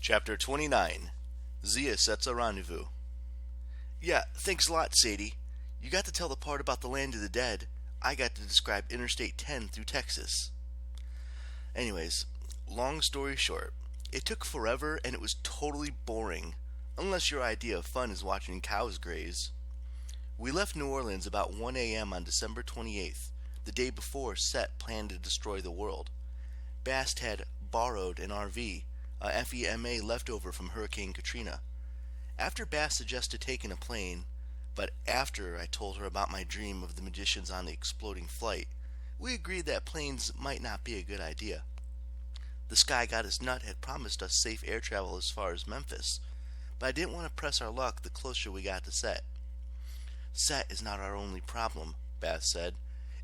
Chapter 29. Zia Sets a Rendezvous. Yeah, thanks a lot, Sadie. You got to tell the part about the land of the dead. I got to describe Interstate 10 through Texas. Anyways, long story short, it took forever and it was totally boring. Unless your idea of fun is watching cows graze. We left New Orleans about 1 a.m. on December 28th, the day before Set planned to destroy the world. Bast had borrowed an RV, a FEMA leftover from Hurricane Katrina. After Bass suggested taking a plane, but after I told her about my dream of the magicians on the exploding flight, we agreed that planes might not be a good idea. The Sky Goddess Nut had promised us safe air travel as far as Memphis, but I didn't want to press our luck the closer we got to Set. Set is not our only problem, Bass said.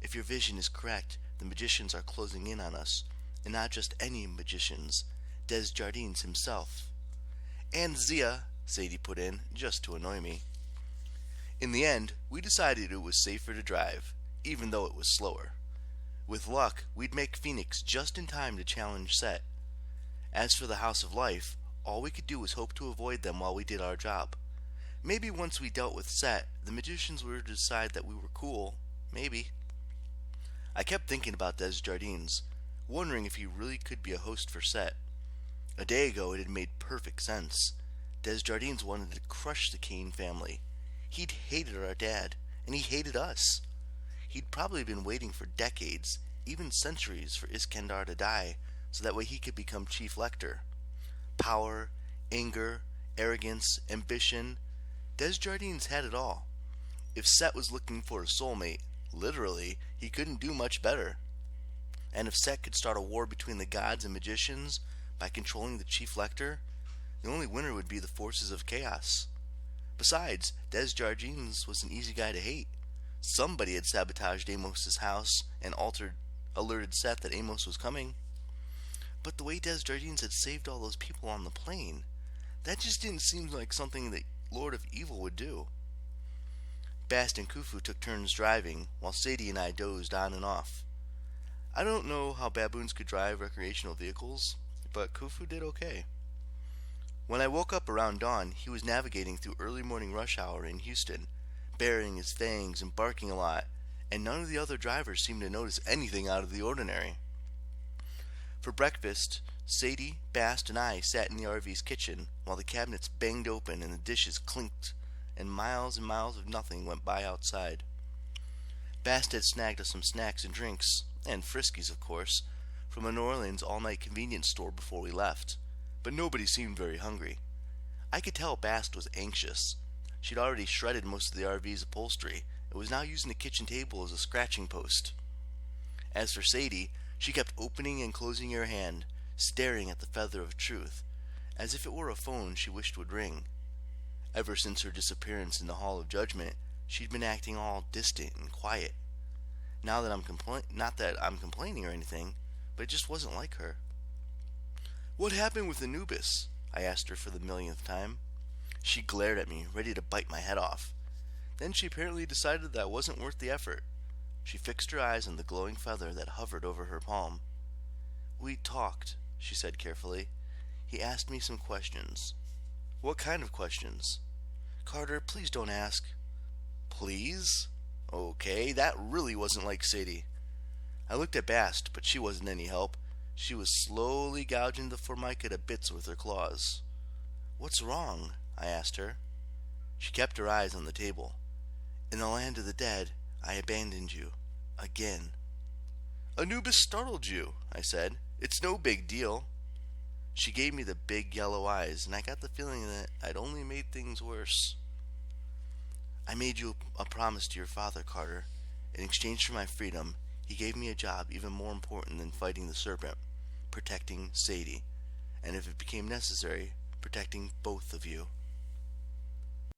If your vision is correct, the magicians are closing in on us, and not just any magicians, Des Jardines himself. And Zia, Sadie put in, just to annoy me. In the end, we decided it was safer to drive, even though it was slower. With luck, we'd make Phoenix just in time to challenge Set. As for the House of Life, all we could do was hope to avoid them while we did our job. Maybe once we dealt with Set, the magicians were to decide that we were cool. Maybe. I kept thinking about Des Jardines, wondering if he really could be a host for Set. A day ago it had made perfect sense. Des Jardines wanted to crush the Kane family. He'd hated our dad, and he hated us. He'd probably been waiting for decades, even centuries, for Iskandar to die, so that way he could become chief lector. Power, anger, arrogance, ambition. Des Jardines had it all. If Set was looking for a soulmate, literally, he couldn't do much better. And if Set could start a war between the gods and magicians by controlling the chief lector, the only winner would be the forces of chaos. Besides, Des Jardines was an easy guy to hate. Somebody had sabotaged Amos's house and alerted Set that Amos was coming. But the way Des Jardines had saved all those people on the plane, that just didn't seem like something that Lord of Evil would do. Bast and Khufu took turns driving, while Sadie and I dozed on and off. I don't know how baboons could drive recreational vehicles, but Khufu did okay. When I woke up around dawn, he was navigating through early morning rush hour in Houston, baring his fangs and barking a lot, and none of the other drivers seemed to notice anything out of the ordinary. For breakfast, Sadie, Bast, and I sat in the RV's kitchen while the cabinets banged open and the dishes clinked, and miles of nothing went by outside. Bast had snagged us some snacks and drinks, and Friskies, of course, from a New Orleans all-night convenience store before we left, but nobody seemed very hungry. I could tell Bast was anxious. She'd already shredded most of the RV's upholstery and was now using the kitchen table as a scratching post. As for Sadie, she kept opening and closing her hand, staring at the feather of truth, as if it were a phone she wished would ring. Ever since her disappearance in the Hall of Judgment, she'd been acting all distant and quiet. Not that I'm complaining or anything, but it just wasn't like her. "What happened with Anubis?" I asked her for the millionth time. She glared at me, ready to bite my head off. Then she apparently decided that wasn't worth the effort. She fixed her eyes on the glowing feather that hovered over her palm. "We talked," she said carefully. "He asked me some questions." "What kind of questions?" "Carter, please don't ask." "Please?" Okay, that really wasn't like Sadie. I looked at Bast, but she wasn't any help. She was slowly gouging the formica to bits with her claws. "What's wrong?" I asked her. She kept her eyes on the table. "In the land of the dead, I abandoned you. Again." "Anubis startled you," I said. "It's no big deal." She gave me the big yellow eyes, and I got the feeling that I'd only made things worse. "I made you a promise to your father, Carter. In exchange for my freedom, he gave me a job even more important than fighting the serpent, protecting Sadie, and if it became necessary, protecting both of you."